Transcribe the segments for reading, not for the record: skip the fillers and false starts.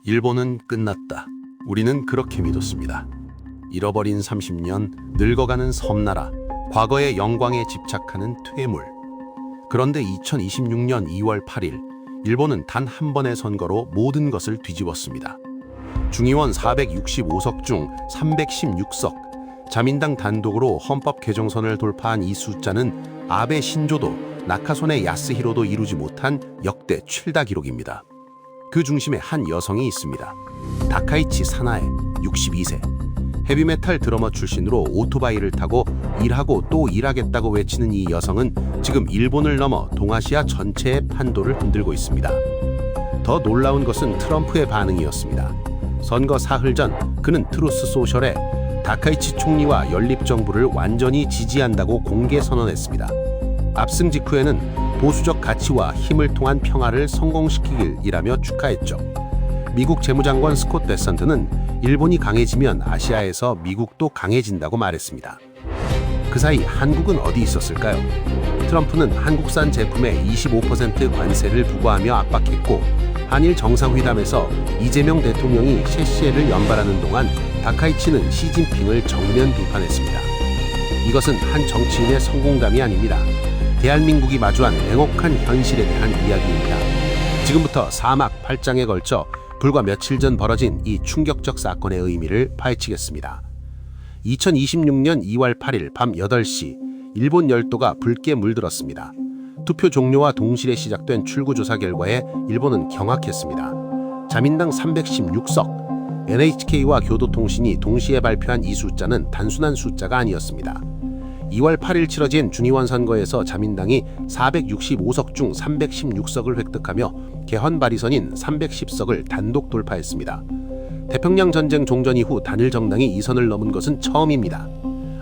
일본은 끝났다. 우리는 그렇게 믿었습니다. 잃어버린 30년, 늙어가는 섬나라, 과거의 영광에 집착하는 퇴물. 그런데 2026년 2월 8일, 일본은 단 한 번의 선거로 모든 것을 뒤집었습니다. 중의원 465석 중 316석, 자민당 단독으로 헌법 개정선을 돌파한 이 숫자는 아베 신조도, 나카소네 야스히로도 이루지 못한 역대 최다 기록입니다. 그 중심에 한 여성이 있습니다. 다카이치 사나에, 62세. 헤비메탈 드러머 출신으로 오토바이를 타고 일하고 또 일하겠다고 외치는 이 여성은 지금 일본을 넘어 동아시아 전체의 판도를 흔들고 있습니다. 더 놀라운 것은 트럼프의 반응이었습니다. 선거 사흘 전 그는 트루스 소셜에 다카이치 총리와 연립정부를 완전히 지지한다고 공개 선언했습니다. 압승 직후에는 보수적 가치와 힘을 통한 평화를 성공시키길이라며 축하했죠. 미국 재무장관 스콧 베선트는 일본이 강해지면 아시아에서 미국도 강해진다고 말했습니다. 그 사이 한국은 어디 있었을까요? 트럼프는 한국산 제품에 25% 관세를 부과하며 압박했고, 한일 정상회담에서 이재명 대통령이 셰시에를 연발하는 동안 다카이치는 시진핑을 정면 비판했습니다. 이것은 한 정치인의 성공담이 아닙니다. 대한민국이 마주한 냉혹한 현실에 대한 이야기입니다. 지금부터 사막 8장에 걸쳐 불과 며칠 전 벌어진 이 충격적 사건의 의미를 파헤치겠습니다. 2026년 2월 8일 밤 8시, 일본 열도가 붉게 물들었습니다. 투표 종료와 동시에 시작된 출구조사 결과에 일본은 경악했습니다. 자민당 316석, NHK와 교도통신이 동시에 발표한 이 숫자는 단순한 숫자가 아니었습니다. 2월 8일 치러진 중의원 선거에서 자민당이 465석 중 316석을 획득하며 개헌 발의선인 310석을 단독 돌파했습니다. 태평양 전쟁 종전 이후 단일 정당이 이 선을 넘은 것은 처음입니다.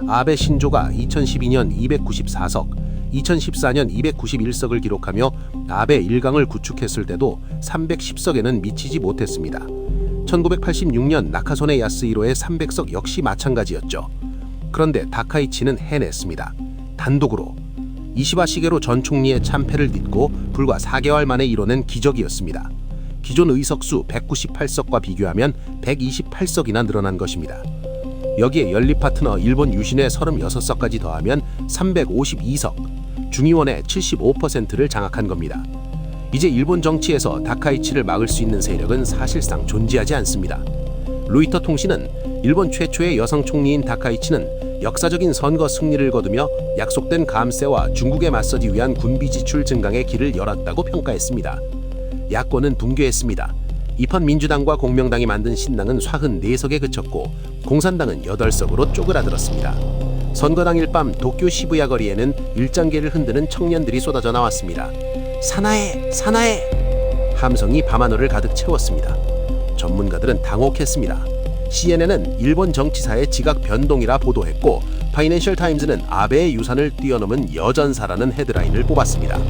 아베 신조가 2012년 294석, 2014년 291석을 기록하며 아베 일강을 구축했을 때도 310석에는 미치지 못했습니다. 1986년 나카소네 야스히로의 300석 역시 마찬가지였죠. 그런데 다카이치는 해냈습니다. 단독으로. 이시바 시게로 전 총리의 참패를 딛고 불과 4개월 만에 이뤄낸 기적이었습니다. 기존 의석수 198석과 비교하면 128석이나 늘어난 것입니다. 여기에 연립 파트너 일본 유신의 36석까지 더하면 352석, 중의원의 75%를 장악한 겁니다. 이제 일본 정치에서 다카이치를 막을 수 있는 세력은 사실상 존재하지 않습니다. 로이터 통신은 일본 최초의 여성 총리인 다카이치는 역사적인 선거 승리를 거두며 약속된 감세와 중국에 맞서기 위한 군비 지출 증강의 길을 열었다고 평가했습니다. 야권은 붕괴했습니다. 이편 민주당과 공명당이 만든 신당은 54석에 그쳤고 공산당은 8석으로 쪼그라들었습니다. 선거 당일 밤 도쿄 시부야 거리에는 일장계를 흔드는 청년들이 쏟아져 나왔습니다. 사나에! 사나에! 함성이 밤하늘을 가득 채웠습니다. 전문가들은 당혹했습니다. CNN은 일본 정치사의 지각 변동이라 보도했고, 파이낸셜 타임즈는 아베의 유산을 뛰어넘은 여전사라는 헤드라인을 뽑았습니다.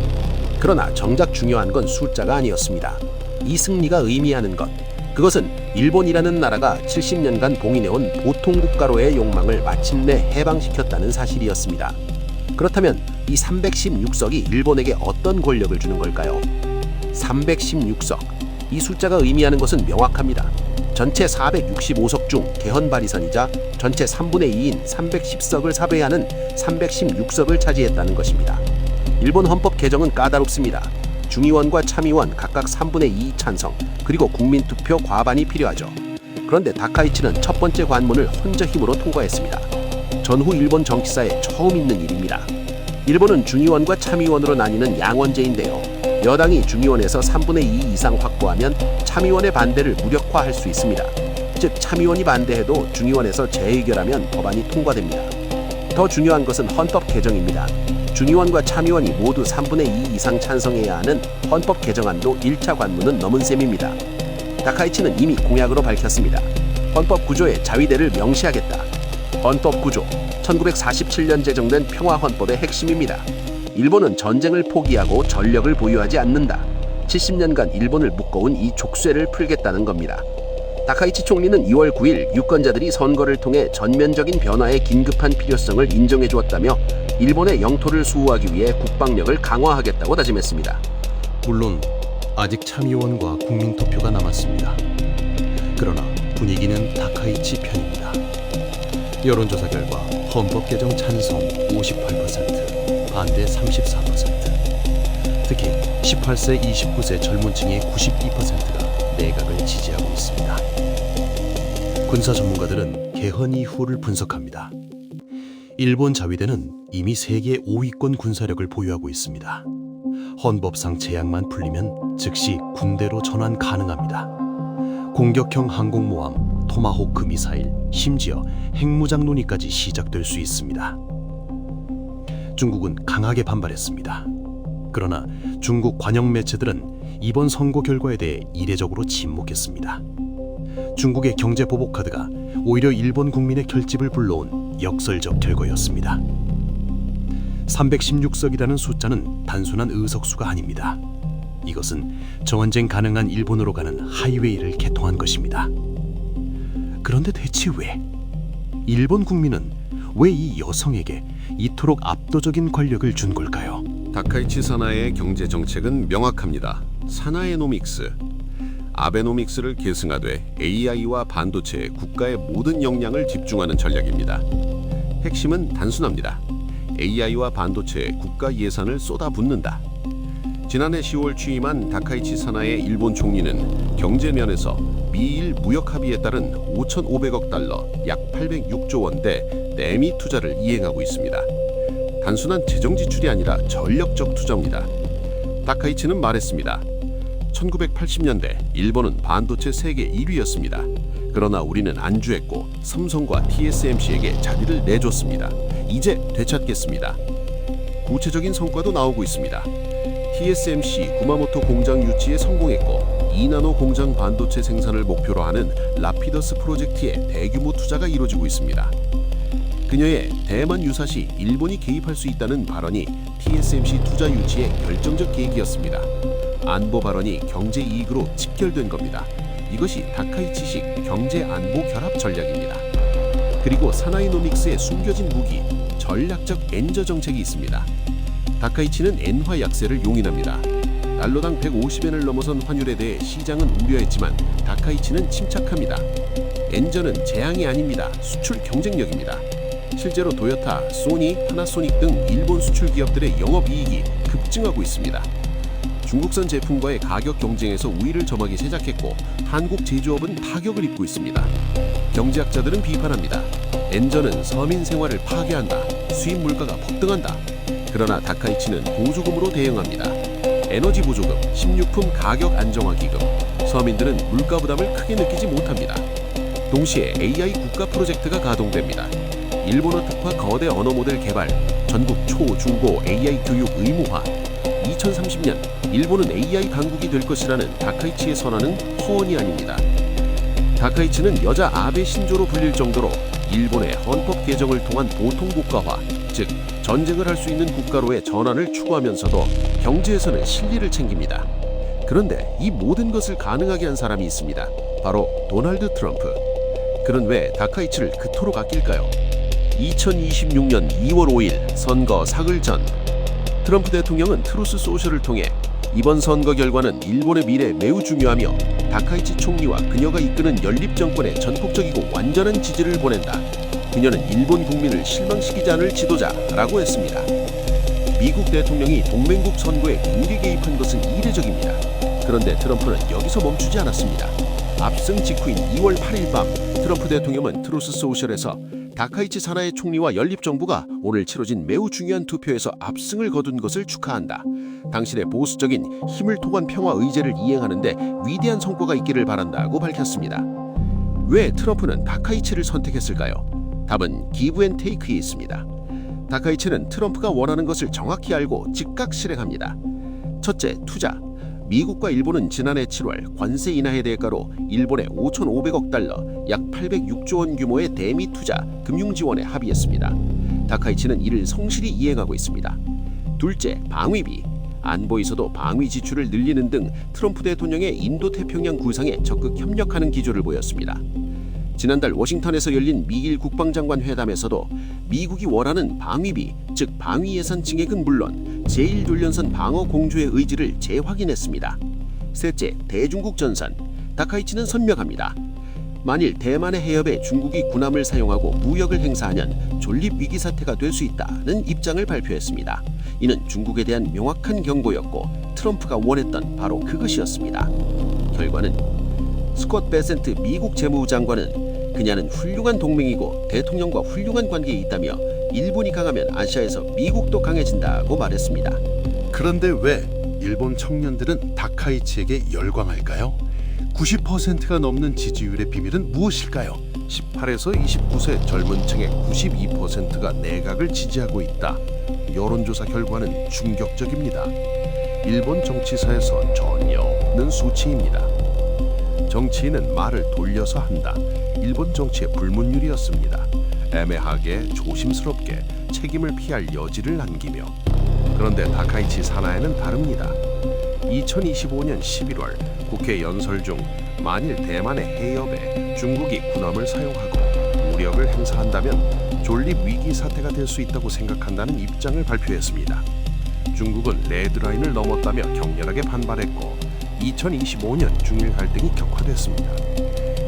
그러나 정작 중요한 건 숫자가 아니었습니다. 이 승리가 의미하는 것, 그것은 일본이라는 나라가 70년간 봉인해온 보통국가로의 욕망을 마침내 해방시켰다는 사실이었습니다. 그렇다면 이 316석이 일본에게 어떤 권력을 주는 걸까요? 316석, 이 숫자가 의미하는 것은 명확합니다. 전체 465석 중 개헌 발의선이자 전체 3분의 2인 310석을 사배하는 316석을 차지했다는 것입니다. 일본 헌법 개정은 까다롭습니다. 중의원과 참의원 각각 3분의 2 찬성, 그리고 국민투표 과반이 필요하죠. 그런데 다카이치는 첫 번째 관문을 혼자 힘으로 통과했습니다. 전후 일본 정치사에 처음 있는 일입니다. 일본은 중의원과 참의원으로 나뉘는 양원제인데요. 여당이 중의원에서 3분의 2 이상 확보하면 참의원의 반대를 무력화할 수 있습니다. 즉 참의원이 반대해도 중의원에서 재의결하면 법안이 통과됩니다. 더 중요한 것은 헌법 개정입니다. 중의원과 참의원이 모두 3분의 2 이상 찬성해야 하는 헌법 개정안도 1차 관문은 넘은 셈입니다. 다카이치는 이미 공약으로 밝혔습니다. 헌법 구조의 자위대를 명시하겠다. 헌법 구조, 1947년 제정된 평화헌법의 핵심입니다. 일본은 전쟁을 포기하고 전력을 보유하지 않는다. 70년간 일본을 묶어온 이 족쇄를 풀겠다는 겁니다. 다카이치 총리는 2월 9일 유권자들이 선거를 통해 전면적인 변화의 긴급한 필요성을 인정해 주었다며 일본의 영토를 수호하기 위해 국방력을 강화하겠다고 다짐했습니다. 물론 아직 참의원과 국민투표가 남았습니다. 그러나 분위기는 다카이치 편입니다. 여론조사 결과 헌법 개정 찬성 58%, 반대 34%. 특히 18세, 29세 젊은 층의 92%가 내각을 지지하고 있습니다. 군사 전문가들은 개헌 이후를 분석합니다. 일본 자위대는 이미 세계 5위권 군사력을 보유하고 있습니다. 헌법상 제약만 풀리면 즉시 군대로 전환 가능합니다. 공격형 항공모함, 토마호크 미사일, 심지어 핵무장 논의까지 시작될 수 있습니다. 중국은 강하게 반발했습니다. 그러나 중국 관영 매체들은 이번 선거 결과에 대해 이례적으로 침묵했습니다. 중국의 경제 보복 카드가 오히려 일본 국민의 결집을 불러온 역설적 결과였습니다. 316석이라는 숫자는 단순한 의석수가 아닙니다. 이것은 정원쟁 가능한 일본으로 가는 하이웨이를 개통한 것입니다. 그런데 대체 왜? 일본 국민은 왜 이 여성에게 이토록 압도적인 권력을 준 걸까요? 다카이치 사나이의 경제 정책은 명확합니다. 사나이노믹스. 아베노믹스를 계승하되 AI와 반도체에 국가의 모든 역량을 집중하는 전략입니다. 핵심은 단순합니다. AI와 반도체에 국가 예산을 쏟아붓는다. 지난해 10월 취임한 다카이치 사나이의 일본 총리는 경제 면에서 미일 무역 합의에 따른 5,500억 달러, 약 806조 원대 내미 투자를 이행하고 있습니다. 단순한 재정 지출이 아니라 전력적 투자입니다. 다카이치는 말했습니다. 1980년대 일본은 반도체 세계 1위였습니다. 그러나 우리는 안주했고 삼성과 TSMC에게 자리를 내줬습니다. 이제 되찾겠습니다. 구체적인 성과도 나오고 있습니다. TSMC 구마모토 공장 유치에 성공했고 2나노 공장 반도체 생산을 목표로 하는 라피더스 프로젝트에 대규모 투자가 이루어지고 있습니다. 그녀의 대만 유사시 일본이 개입할 수 있다는 발언이 TSMC 투자 유치의 결정적 계기였습니다. 안보 발언이 경제 이익으로 직결된 겁니다. 이것이 다카이치식 경제 안보 결합 전략입니다. 그리고 사나이노믹스의 숨겨진 무기, 전략적 엔저 정책이 있습니다. 다카이치는 엔화 약세를 용인합니다. 달러당 150엔을 넘어선 환율에 대해 시장은 우려했지만 다카이치는 침착합니다. 엔저는 재앙이 아닙니다. 수출 경쟁력입니다. 실제로 도요타, 소니, 파나소닉 등 일본 수출 기업들의 영업이익이 급증하고 있습니다. 중국산 제품과의 가격 경쟁에서 우위를 점하기 시작했고 한국 제조업은 타격을 입고 있습니다. 경제학자들은 비판합니다. 엔저는 서민 생활을 파괴한다. 수입 물가가 폭등한다. 그러나 다카이치는 보조금으로 대응합니다. 에너지 보조금, 식료품 가격 안정화 기금, 서민들은 물가 부담을 크게 느끼지 못합니다. 동시에 AI 국가 프로젝트가 가동됩니다. 일본어 특화 거대 언어 모델 개발, 전국 초, 중고 AI 교육 의무화. 2030년 일본은 AI 강국이 될 것이라는 다카이치의 선언은 허언이 아닙니다. 다카이치는 여자 아베 신조로 불릴 정도로 일본의 헌법 개정을 통한 보통 국가화, 즉 전쟁을 할 수 있는 국가로의 전환을 추구하면서도 경제에서는 실리를 챙깁니다. 그런데 이 모든 것을 가능하게 한 사람이 있습니다. 바로 도널드 트럼프. 그는 왜 다카이치를 그토록 아낄까요? 2026년 2월 5일 선거 사흘 전 트럼프 대통령은 트루스 소셜을 통해 이번 선거 결과는 일본의 미래에 매우 중요하며 다카이치 총리와 그녀가 이끄는 연립 정권에 전폭적이고 완전한 지지를 보낸다. 그녀는 일본 국민을 실망시키지 않을 지도자라고 했습니다. 미국 대통령이 동맹국 선거에 공개 개입한 것은 이례적입니다. 그런데 트럼프는 여기서 멈추지 않았습니다. 압승 직후인 2월 8일 밤 트럼프 대통령은 트루스 소셜에서 다카이치 사나이 총리와 연립정부가 오늘 치러진 매우 중요한 투표에서 압승을 거둔 것을 축하한다. 당신의 보수적인 힘을 통한 평화 의제를 이행하는데 위대한 성과가 있기를 바란다고 밝혔습니다. 왜 트럼프는 다카이치를 선택했을까요? 답은 기브 앤 테이크에 있습니다. 다카이치는 트럼프가 원하는 것을 정확히 알고 즉각 실행합니다. 첫째, 투자. 미국과 일본은 지난해 7월 관세 인하의 대가로 일본에 5,500억 달러, 약 806조 원 규모의 대미 투자, 금융 지원에 합의했습니다. 다카이치는 이를 성실히 이행하고 있습니다. 둘째, 방위비. 안보에서도 방위 지출을 늘리는 등 트럼프 대통령의 인도태평양 구상에 적극 협력하는 기조를 보였습니다. 지난달 워싱턴에서 열린 미일 국방장관 회담에서도 미국이 원하는 방위비, 즉 방위 예산 증액은 물론 제1훈련선 방어 공조의 의지를 재확인했습니다. 셋째, 대중국 전선. 다카이치는 선명합니다. 만일 대만의 해협에 중국이 군함을 사용하고 무역을 행사하면 존립 위기 사태가 될 수 있다는 입장을 발표했습니다. 이는 중국에 대한 명확한 경고였고 트럼프가 원했던 바로 그것이었습니다. 결과는 스콧 베센트 미국 재무부 장관은 그녀는 훌륭한 동맹이고 대통령과 훌륭한 관계에 있다며 일본이 강하면 아시아에서 미국도 강해진다고 말했습니다. 그런데 왜 일본 청년들은 다카이치에게 열광할까요? 90%가 넘는 지지율의 비밀은 무엇일까요? 18에서 29세 젊은 층의 92%가 내각을 지지하고 있다. 여론조사 결과는 충격적입니다. 일본 정치사에서 전혀 없는 수치입니다. 정치인은 말을 돌려서 한다. 일본 정치의 불문율이었습니다. 애매하게 조심스럽게 책임을 피할 여지를 남기며. 그런데 다카이치 사나이는 다릅니다. 2025년 11월 국회 연설 중 만일 대만의 해협에 중국이 군함을 사용하고 무력을 행사한다면 존립 위기 사태가 될 수 있다고 생각한다는 입장을 발표했습니다. 중국은 레드라인을 넘었다며 격렬하게 반발했고 2025년 중일 갈등이 격화됐습니다.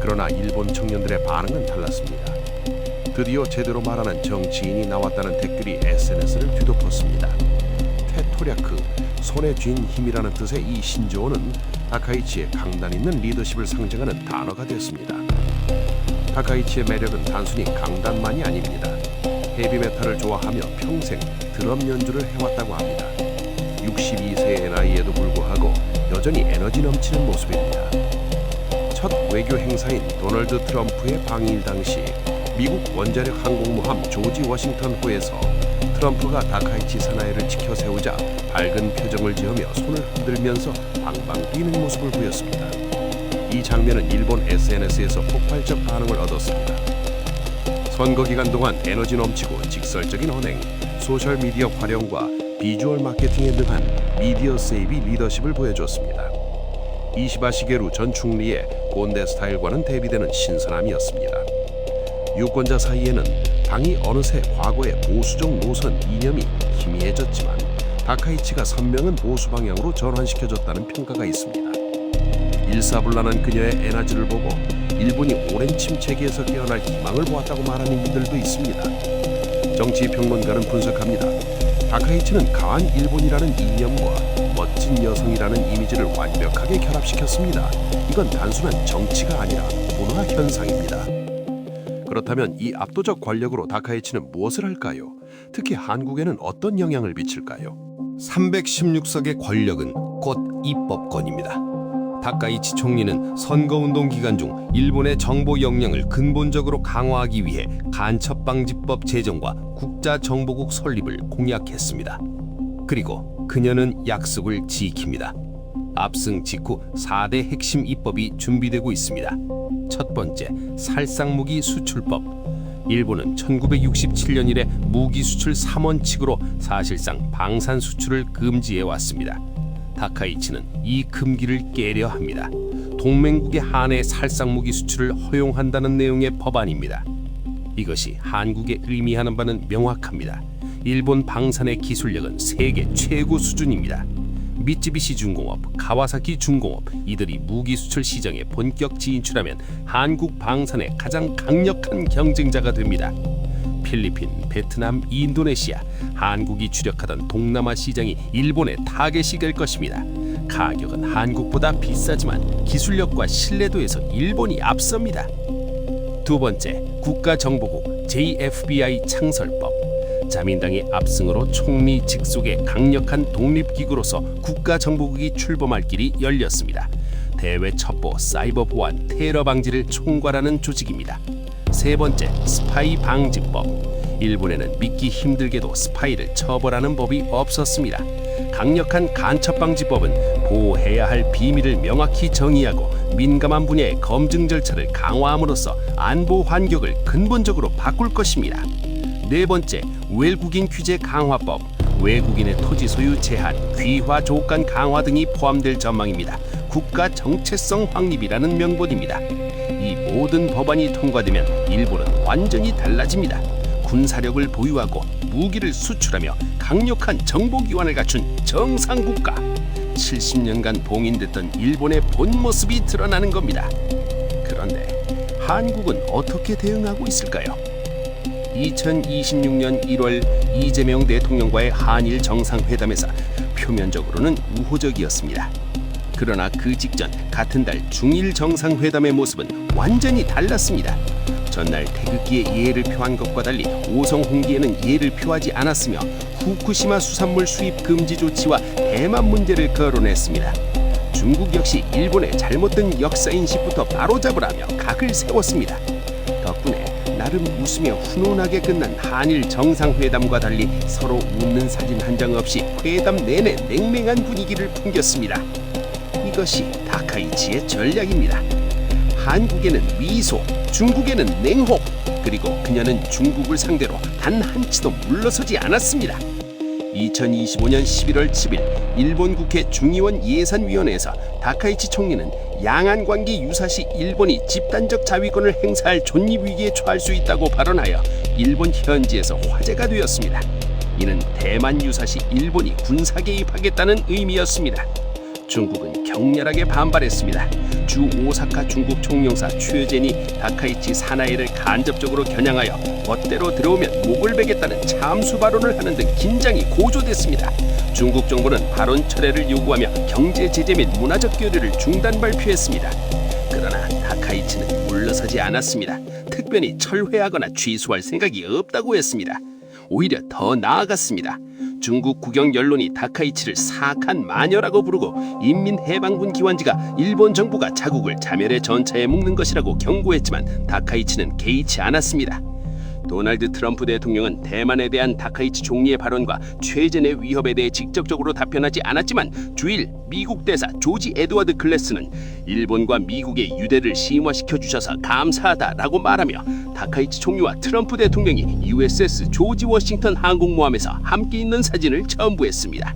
그러나 일본 청년들의 반응은 달랐습니다. 드디어 제대로 말하는 정치인이 나왔다는 댓글이 SNS를 뒤덮었습니다. 테토랴크, 손에 쥔 힘이라는 뜻의 이 신조어는 다카이치의 강단 있는 리더십을 상징하는 단어가 됐습니다. 다카이치의 매력은 단순히 강단만이 아닙니다. 헤비메탈을 좋아하며 평생 드럼 연주를 해왔다고 합니다. 62세의 나이에도 불구하고 여전히 에너지 넘치는 모습입니다. 첫 외교 행사인 도널드 트럼프의 방일 당시 미국 원자력 항공모함 조지 워싱턴호에서 트럼프가 다카이치 사나이를 지켜 세우자 밝은 표정을 지으며 손을 흔들면서 방방 뛰는 모습을 보였습니다. 이 장면은 일본 SNS에서 폭발적 반응을 얻었습니다. 선거 기간 동안 에너지 넘치고 직설적인 언행, 소셜미디어 활용과 비주얼 마케팅에 능한 미디어 세이비 리더십을 보여줬습니다. 이시바 시게루 전 총리의 꼰대 스타일과는 대비되는 신선함이었습니다. 유권자 사이에는 당이 어느새 과거의 보수적 노선 이념이 희미해졌지만 다카이치가 선명한 보수 방향으로 전환시켜졌다는 평가가 있습니다. 일사불란한 그녀의 에너지를 보고 일본이 오랜 침체기에서 깨어날 희망을 보았다고 말하는 이들도 있습니다. 정치평론가는 분석합니다. 다카이치는 강한 일본이라는 이념과 멋진 여성이라는 이미지를 완벽하게 결합시켰습니다. 이건 단순한 정치가 아니라 문화 현상입니다. 그렇다면 이 압도적 권력으로 다카이치는 무엇을 할까요? 특히 한국에는 어떤 영향을 미칠까요? 316석의 권력은 곧 입법권입니다. 다카이치 총리는 선거운동 기간 중 일본의 정보 역량을 근본적으로 강화하기 위해 간첩방지법 제정과 국가정보국 설립을 공약했습니다. 그리고 그녀는 약속을 지킵니다. 압승 직후 4대 핵심 입법이 준비되고 있습니다. 첫 번째, 살상무기 수출법. 일본은 1967년 이래 무기 수출 3원칙으로 사실상 방산 수출을 금지해 왔습니다. 다카이치는 이 금기를 깨려 합니다. 동맹국의 한해 살상무기 수출을 허용한다는 내용의 법안입니다. 이것이 한국에 의미하는 바는 명확합니다. 일본 방산의 기술력은 세계 최고 수준입니다. 미쯔비시 중공업, 가와사키 중공업 이들이 무기 수출 시장에 본격 진출하면 한국 방산의 가장 강력한 경쟁자가 됩니다. 필리핀, 베트남, 인도네시아, 한국이 주력하던 동남아 시장이 일본의 타겟이 될 것입니다. 가격은 한국보다 비싸지만 기술력과 신뢰도에서 일본이 앞섭니다. 두 번째, 국가정보국 JFBI 창설법. 자민당의 압승으로 총리 직속의 강력한 독립기구로서 국가정보국이 출범할 길이 열렸습니다. 대외 첩보, 사이버 보안, 테러 방지를 총괄하는 조직입니다. 세 번째, 스파이 방지법. 일본에는 믿기 힘들게도 스파이를 처벌하는 법이 없었습니다. 강력한 간첩 방지법은 보호해야 할 비밀을 명확히 정의하고 민감한 분야의 검증 절차를 강화함으로써 안보 환경을 근본적으로 바꿀 것입니다. 네 번째, 외국인 규제 강화법. 외국인의 토지 소유 제한, 귀화 조건 강화 등이 포함될 전망입니다. 국가 정체성 확립이라는 명분입니다. 이 모든 법안이 통과되면 일본은 완전히 달라집니다. 군사력을 보유하고 무기를 수출하며 강력한 정보기관을 갖춘 정상국가. 70년간 봉인됐던 일본의 본 모습이 드러나는 겁니다. 그런데 한국은 어떻게 대응하고 있을까요? 2026년 1월 이재명 대통령과의 한일 정상회담에서 표면적으로는 우호적이었습니다. 그러나 그 직전 같은 달 중일 정상회담의 모습은 완전히 달랐습니다. 전날 태극기에 예를 표한 것과 달리 오성 홍기에는 예를 표하지 않았으며 후쿠시마 수산물 수입 금지 조치와 대만 문제를 거론했습니다. 중국 역시 일본의 잘못된 역사 인식부터 바로잡으라며 각을 세웠습니다. 덕분에 나름 웃으며 훈훈하게 끝난 한일 정상회담과 달리 서로 웃는 사진 한 장 없이 회담 내내 냉랭한 분위기를 풍겼습니다. 이것이 다카이치의 전략입니다. 한국에는 미소, 중국에는 냉혹, 그리고 그녀는 중국을 상대로 단 한치도 물러서지 않았습니다. 2025년 11월 10일 일본 국회 중의원 예산위원회에서 다카이치 총리는 양안 관계 유사시 일본이 집단적 자위권을 행사할 존립 위기에 처할 수 있다고 발언하여 일본 현지에서 화제가 되었습니다. 이는 대만 유사시 일본이 군사 개입하겠다는 의미였습니다. 중국은 격렬하게 반발했습니다. 주 오사카 중국 총영사 최재니 다카이치 사나이를 간접적으로 겨냥하여 멋대로 들어오면 목을 베겠다는 참수 발언을 하는 등 긴장이 고조됐습니다. 중국 정부는 발언 철회를 요구하며 경제 제재 및 문화적 교류를 중단 발표했습니다. 그러나 다카이치는 물러서지 않았습니다. 특별히 철회하거나 취소할 생각이 없다고 했습니다. 오히려 더 나아갔습니다. 중국 국영 언론이 다카이치를 사악한 마녀라고 부르고 인민해방군 기관지가 일본 정부가 자국을 자멸의 전차에 묶는 것이라고 경고했지만 다카이치는 개의치 않았습니다. 도널드 트럼프 대통령은 대만에 대한 다카이치 총리의 발언과 최전의 위협에 대해 직접적으로 답변하지 않았지만 주일 미국 대사 조지 에드워드 클래스는 일본과 미국의 유대를 심화시켜 주셔서 감사하다라고 말하며 다카이치 총리와 트럼프 대통령이 USS 조지 워싱턴 항공모함에서 함께 있는 사진을 첨부했습니다.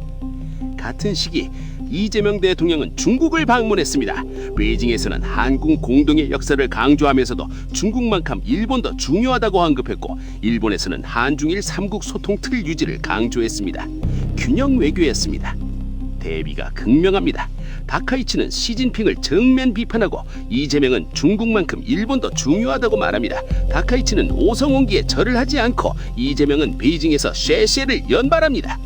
같은 시기 이재명 대통령은 중국을 방문했습니다. 베이징에서는 한국 공동의 역사를 강조하면서도 중국만큼 일본도 중요하다고 언급했고 일본에서는 한중일 3국 소통 틀 유지를 강조했습니다. 균형 외교였습니다. 대비가 극명합니다. 다카이치는 시진핑을 정면 비판하고 이재명은 중국만큼 일본도 중요하다고 말합니다. 다카이치는 오성홍기에 절을 하지 않고 이재명은 베이징에서 쉐쉐를 연발합니다.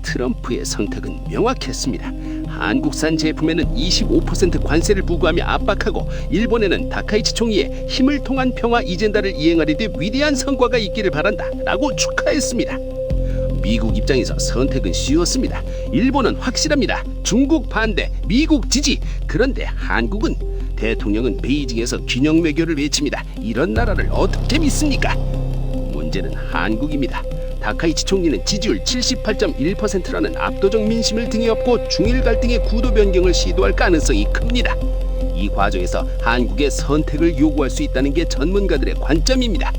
트럼프의 선택은 명확했습니다. 한국산 제품에는 25% 관세를 부과하며 압박하고 일본에는 다카이치 총리의 힘을 통한 평화 이젠다를 이행하려는 위대한 성과가 있기를 바란다 라고 축하했습니다. 미국 입장에서 선택은 쉬웠습니다. 일본은 확실합니다. 중국 반대, 미국 지지. 그런데 한국은 대통령은 베이징에서 균형 외교를 외칩니다. 이런 나라를 어떻게 믿습니까? 문제는 한국입니다. 다카이치 총리는 지지율 78.1%라는 압도적 민심을 등에 업고 중일 갈등의 구도 변경을 시도할 가능성이 큽니다. 이 과정에서 한국의 선택을 요구할 수 있다는 게 전문가들의 관점입니다.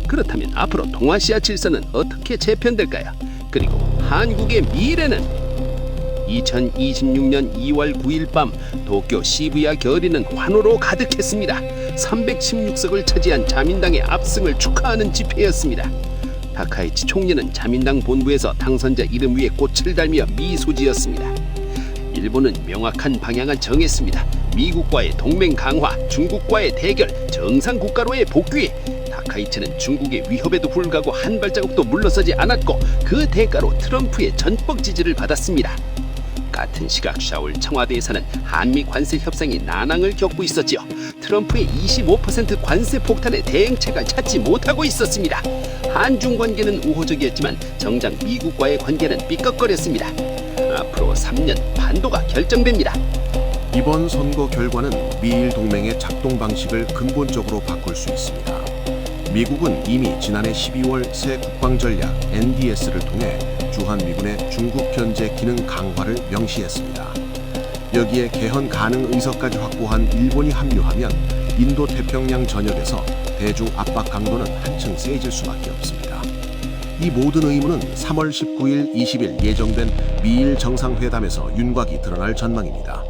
그렇다면 앞으로 동아시아 질서는 어떻게 재편될까요? 그리고 한국의 미래는? 2026년 2월 9일 밤 도쿄 시부야 거리는 환호로 가득했습니다. 316석을 차지한 자민당의 압승을 축하하는 집회였습니다. 다카이치 총리는 자민당 본부에서 당선자 이름 위에 꽃을 달며 미소 지었습니다. 일본은 명확한 방향을 정했습니다. 미국과의 동맹 강화, 중국과의 대결, 정상 국가로의 복귀. 다카이치는 중국의 위협에도 불구하고 한 발자국도 물러서지 않았고 그 대가로 트럼프의 전폭 지지를 받았습니다. 같은 시각 샤울 청와대에서는 한미 관세 협상이 난항을 겪고 있었지요. 트럼프의 25% 관세 폭탄에 대응책을 찾지 못하고 있었습니다. 한중 관계는 우호적이었지만 정작 미국과의 관계는 삐걱거렸습니다. 앞으로 3년 반도가 결정됩니다. 이번 선거 결과는 미일 동맹의 작동 방식을 근본적으로 바꿀 수 있습니다. 미국은 이미 지난해 12월 새 국방전략 NDS를 통해 주한미군의 중국 견제 기능 강화를 명시했습니다. 여기에 개헌 가능 의석까지 확보한 일본이 합류하면 인도 태평양 전역에서 대중 압박 강도는 한층 세질 수밖에 없습니다. 이 모든 의무는 3월 19일, 20일 예정된 미일 정상회담에서 윤곽이 드러날 전망입니다.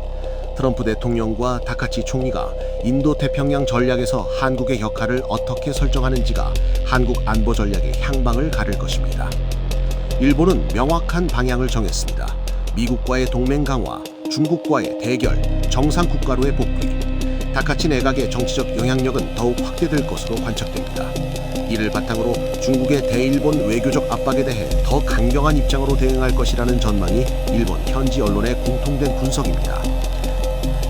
트럼프 대통령과 다카치 총리가 인도 태평양 전략에서 한국의 역할을 어떻게 설정하는지가 한국 안보 전략의 향방을 가릴 것입니다. 일본은 명확한 방향을 정했습니다. 미국과의 동맹 강화, 중국과의 대결, 정상 국가로의 복귀. 다카치 내각의 정치적 영향력은 더욱 확대될 것으로 관측됩니다. 이를 바탕으로 중국의 대일본 외교적 압박에 대해 더 강경한 입장으로 대응할 것이라는 전망이 일본 현지 언론의 공통된 분석입니다.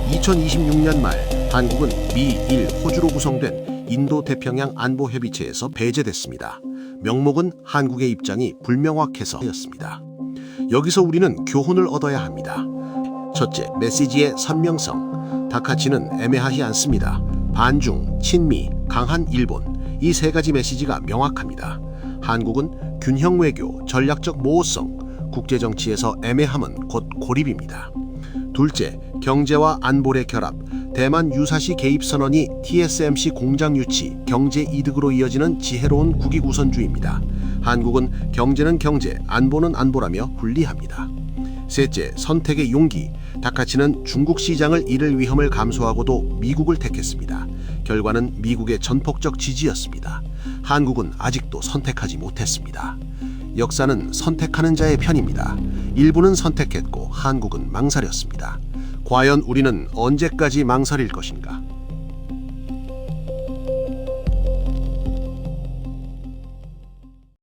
2026년 말 한국은 미, 일, 호주로 구성된 인도태평양 안보협의체에서 배제됐습니다. 명목은 한국의 입장이 불명확해서였습니다. 여기서 우리는 교훈을 얻어야 합니다. 첫째, 메시지의 선명성. 다카치는 애매하지 않습니다. 반중, 친미, 강한 일본. 이 세 가지 메시지가 명확합니다. 한국은 균형 외교, 전략적 모호성, 국제정치에서 애매함은 곧 고립입니다. 둘째, 경제와 안보의 결합. 대만 유사시 개입 선언이 TSMC 공장 유치, 경제 이득으로 이어지는 지혜로운 국익 우선주의입니다. 한국은 경제는 경제, 안보는 안보라며 분리합니다. 셋째, 선택의 용기. 다카치는 중국 시장을 잃을 위험을 감수하고도 미국을 택했습니다. 결과는 미국의 전폭적 지지였습니다. 한국은 아직도 선택하지 못했습니다. 역사는 선택하는 자의 편입니다. 일부는 선택했고 한국은 망설였습니다. 과연 우리는 언제까지 망설일 것인가?